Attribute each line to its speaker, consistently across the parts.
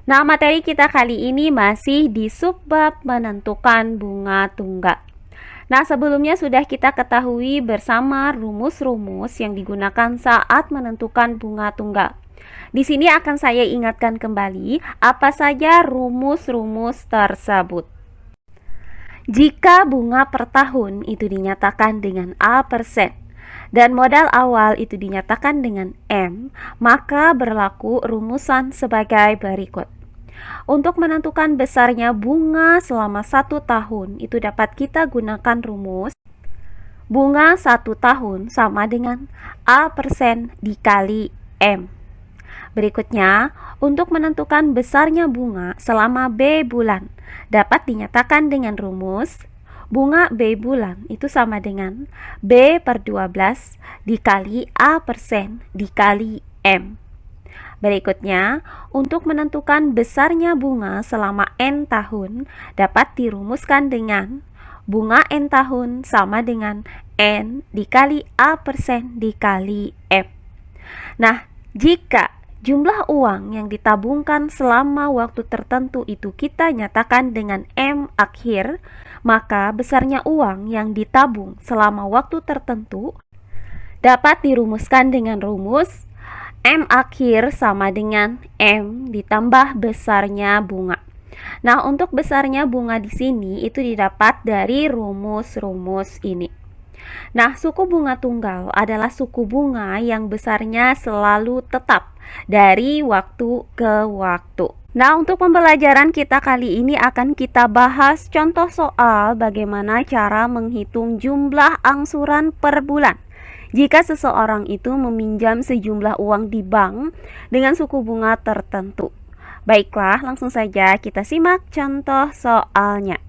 Speaker 1: Nah, materi kita kali ini masih di subbab menentukan bunga tunggal. Nah, sebelumnya sudah kita ketahui bersama rumus-rumus yang digunakan saat menentukan bunga tunggal. Di sini akan saya ingatkan kembali apa saja rumus-rumus tersebut. Jika bunga per tahun itu dinyatakan dengan A% dan modal awal itu dinyatakan dengan M, maka berlaku rumusan sebagai berikut. Untuk menentukan besarnya bunga selama 1 tahun, itu dapat kita gunakan rumus bunga 1 tahun sama dengan A% dikali M. Berikutnya, untuk menentukan besarnya bunga selama B bulan, dapat dinyatakan dengan rumus bunga B bulan itu sama dengan B/12 dikali A% dikali M. Berikutnya, untuk menentukan besarnya bunga selama N tahun dapat dirumuskan dengan bunga N tahun sama dengan N dikali A% dikali M. Nah, jika jumlah uang yang ditabungkan selama waktu tertentu itu kita nyatakan dengan M akhir, maka besarnya uang yang ditabung selama waktu tertentu dapat dirumuskan dengan rumus M akhir sama dengan M ditambah besarnya bunga. Nah, untuk besarnya bunga di sini itu didapat dari rumus-rumus ini. Nah, suku bunga tunggal adalah suku bunga yang besarnya selalu tetap dari waktu ke waktu. Nah, untuk pembelajaran kita kali ini akan kita bahas contoh soal bagaimana cara menghitung jumlah angsuran per bulan jika seseorang itu meminjam sejumlah uang di bank dengan suku bunga tertentu. Baiklah, langsung saja kita simak contoh soalnya.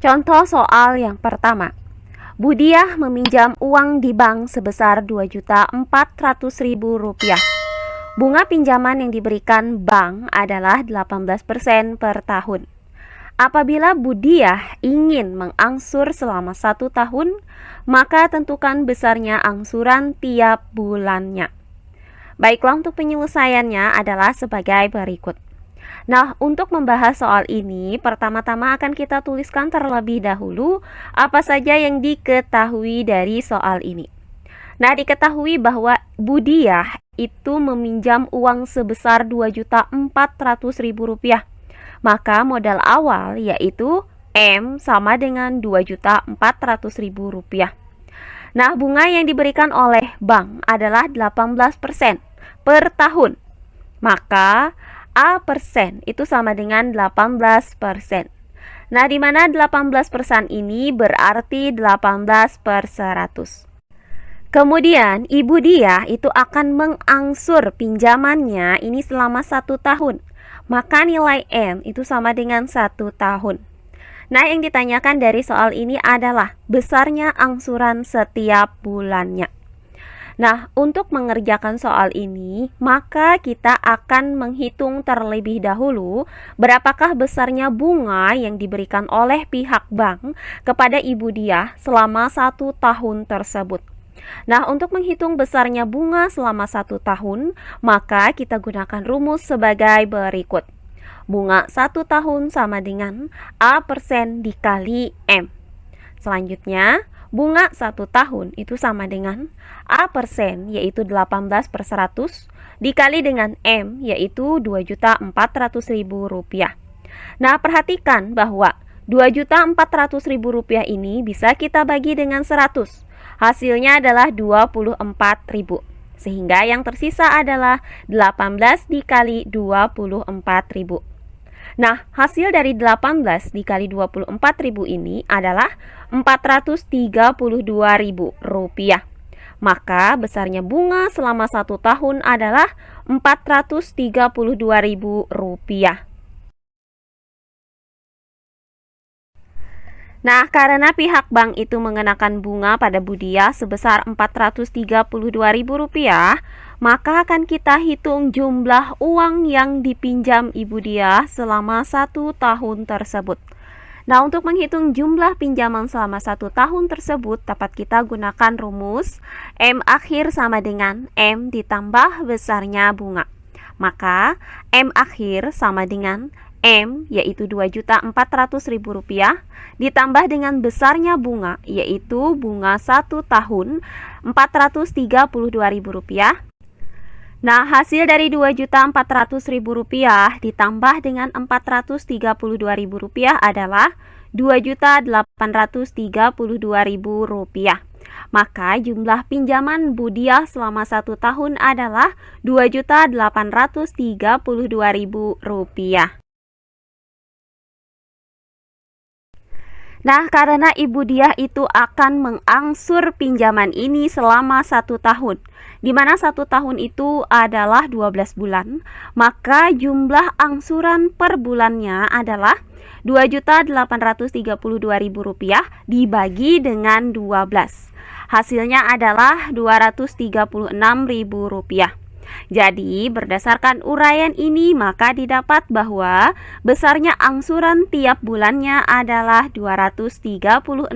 Speaker 1: Contoh soal yang pertama. Budiah meminjam uang di bank sebesar Rp2.400.000. Bunga pinjaman yang diberikan bank adalah 18% per tahun. Apabila Budiah ingin mengangsur selama 1 tahun, maka tentukan besarnya angsuran tiap bulannya. Baiklah, untuk penyelesaiannya adalah sebagai berikut. Nah, untuk membahas soal ini, pertama-tama akan kita tuliskan terlebih dahulu apa saja yang diketahui dari soal ini. Nah, diketahui bahwa Budiah itu meminjam uang sebesar Rp2.400.000. Maka modal awal yaitu M sama dengan Rp2.400.000. Nah, bunga yang diberikan oleh bank adalah 18% per tahun. Maka A% itu sama dengan 18%. Nah, di mana 18% ini berarti 18/100. Kemudian, Ibu Diah itu akan mengangsur pinjamannya ini selama 1 tahun. Maka nilai N itu sama dengan 1 tahun. Nah, yang ditanyakan dari soal ini adalah besarnya angsuran setiap bulannya. Nah, untuk mengerjakan soal ini, maka kita akan menghitung terlebih dahulu berapakah besarnya bunga yang diberikan oleh pihak bank kepada Ibu Diah selama 1 tahun tersebut. Nah, untuk menghitung besarnya bunga selama 1 tahun, maka kita gunakan rumus sebagai berikut. Bunga 1 tahun sama dengan A% dikali M. Selanjutnya, bunga 1 tahun itu sama dengan A% yaitu 18/100 dikali dengan M yaitu Rp2.400.000. Nah, perhatikan bahwa Rp2.400.000 ini bisa kita bagi dengan 100. Hasilnya adalah 24.000. Sehingga yang tersisa adalah 18 dikali 24.000. Nah, hasil dari 18 dikali 24.000 ini adalah Rp432.000. Maka besarnya bunga selama 1 tahun adalah Rp432.000. Nah, karena pihak bank itu mengenakan bunga pada Budiah sebesar Rp432.000, maka akan kita hitung jumlah uang yang dipinjam Ibu Diah selama 1 tahun tersebut. Nah, untuk menghitung jumlah pinjaman selama 1 tahun tersebut, dapat kita gunakan rumus M akhir sama dengan M ditambah besarnya bunga. Maka M akhir sama dengan M yaitu Rp2.400.000 ditambah dengan besarnya bunga yaitu bunga 1 tahun Rp432.000. Nah, hasil dari Rp2.400.000 ditambah dengan Rp432.000 adalah Rp2.832.000. Maka jumlah pinjaman Budiah selama 1 tahun adalah Rp2.832.000. Nah, karena Ibu Diah itu akan mengangsur pinjaman ini selama 1 tahun, di mana 1 tahun itu adalah 12 bulan, maka jumlah angsuran per bulannya adalah Rp2.832.000 dibagi dengan 12. Hasilnya adalah Rp236.000. Jadi, berdasarkan uraian ini maka didapat bahwa besarnya angsuran tiap bulannya adalah Rp236.000.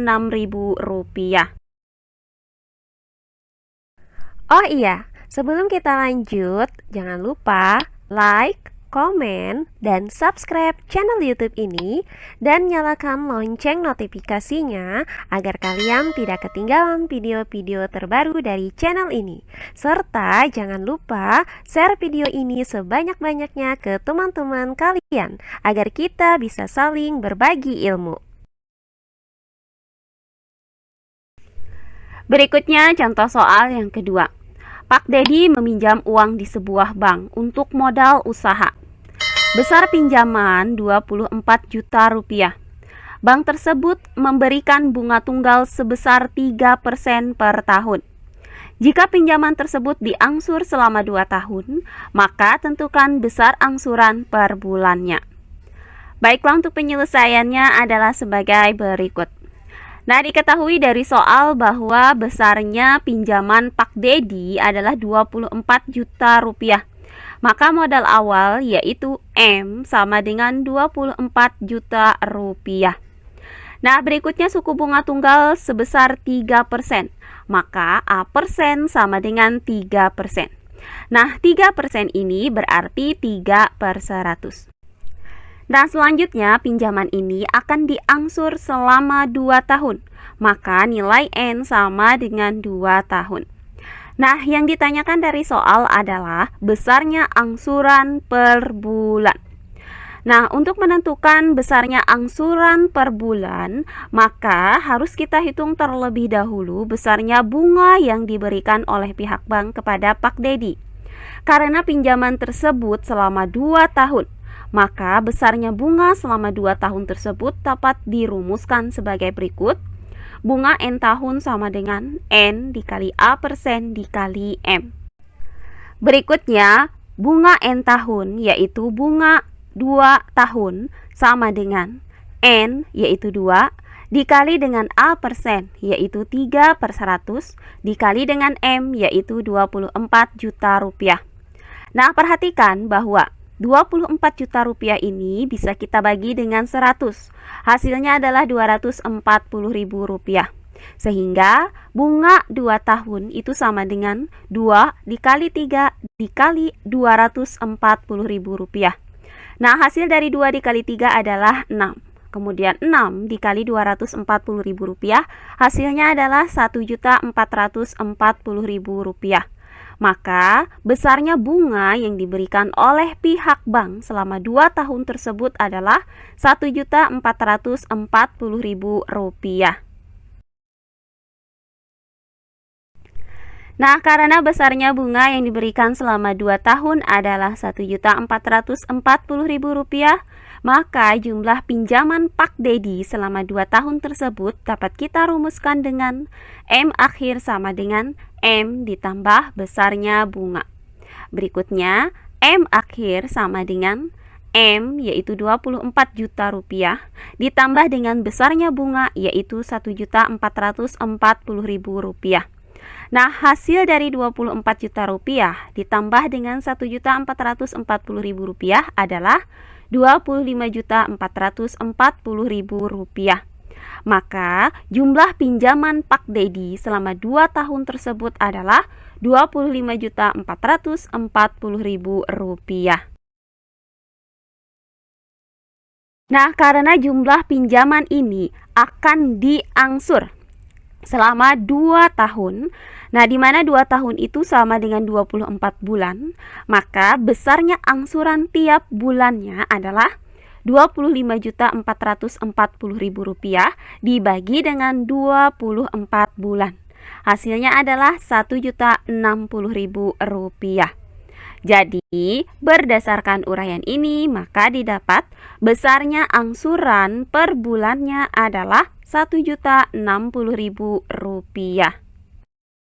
Speaker 1: Oh iya, sebelum kita lanjut, jangan lupa like, komen, dan subscribe channel YouTube ini dan nyalakan lonceng notifikasinya agar kalian tidak ketinggalan video-video terbaru dari channel ini. Serta jangan lupa share video ini sebanyak-banyaknya ke teman-teman kalian agar kita bisa saling berbagi ilmu. Berikutnya contoh soal yang kedua. Pak Dedi meminjam uang di sebuah bank untuk modal usaha. Besar pinjaman Rp24 juta. Bank tersebut memberikan bunga tunggal sebesar 3% per tahun. Jika pinjaman tersebut diangsur selama 2 tahun, maka tentukan besar angsuran per bulannya. Baiklah, untuk penyelesaiannya adalah sebagai berikut. Nah, diketahui dari soal bahwa besarnya pinjaman Pak Dedi adalah Rp24 juta. Maka modal awal yaitu M sama dengan Rp24 juta. Nah, berikutnya suku bunga tunggal sebesar 3%. Maka A persen sama dengan 3%. Nah, 3% ini berarti 3/100. Nah, selanjutnya pinjaman ini akan diangsur selama 2 tahun. Maka nilai N sama dengan 2 tahun. Nah, yang ditanyakan dari soal adalah besarnya angsuran per bulan. Nah, untuk menentukan besarnya angsuran per bulan, maka harus kita hitung terlebih dahulu besarnya bunga yang diberikan oleh pihak bank kepada Pak Dedi. Karena pinjaman tersebut selama 2 tahun, maka besarnya bunga selama 2 tahun tersebut dapat dirumuskan sebagai berikut. Bunga N tahun sama dengan N dikali A persen dikali M. Berikutnya, bunga N tahun yaitu bunga 2 tahun sama dengan N yaitu 2 dikali dengan A persen yaitu 3/100 dikali dengan M yaitu Rp24 juta. Nah, perhatikan bahwa Rp24 juta ini bisa kita bagi dengan 100. Hasilnya adalah Rp240.000. Sehingga bunga 2 tahun itu sama dengan 2 dikali 3 dikali Rp240.000. Nah, hasil dari 2 dikali 3 adalah 6. Kemudian 6 dikali Rp240.000 hasilnya adalah Rp1.440.000. Maka besarnya bunga yang diberikan oleh pihak bank selama 2 tahun tersebut adalah Rp1.440.000. Nah, karena besarnya bunga yang diberikan selama 2 tahun adalah Rp1.440.000, maka jumlah pinjaman Pak Dedi selama 2 tahun tersebut dapat kita rumuskan dengan M akhir sama dengan M ditambah besarnya bunga. Berikutnya, M akhir sama dengan M yaitu Rp24 juta ditambah dengan besarnya bunga yaitu Rp1.440.000. Nah, hasil dari Rp24 juta ditambah dengan Rp1.440.000 adalah Rp25.440.000. Maka jumlah pinjaman Pak Dedi selama 2 tahun tersebut adalah Rp25.440.000. Nah, karena jumlah pinjaman ini akan diangsur selama 2 tahun, nah di mana 2 tahun itu sama dengan 24 bulan, maka besarnya angsuran tiap bulannya adalah Rp25.440.000 dibagi dengan 24 bulan. Hasilnya adalah Rp1.060.000. Jadi, berdasarkan uraian ini, maka didapat besarnya angsuran per bulannya adalah Rp1.060.000.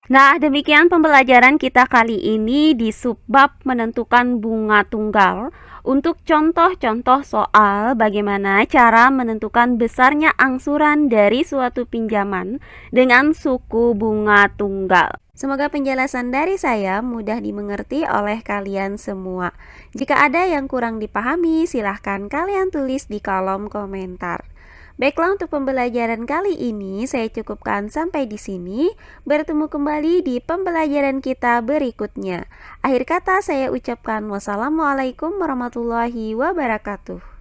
Speaker 1: Nah, demikian pembelajaran kita kali ini di subbab menentukan bunga tunggal untuk contoh-contoh soal bagaimana cara menentukan besarnya angsuran dari suatu pinjaman dengan suku bunga tunggal. Semoga penjelasan dari saya mudah dimengerti oleh kalian semua. Jika ada yang kurang dipahami, silahkan kalian tulis di kolom komentar. Baiklah, untuk pembelajaran kali ini saya cukupkan sampai di sini. Bertemu kembali di pembelajaran kita berikutnya. Akhir kata saya ucapkan wassalamualaikum warahmatullahi wabarakatuh.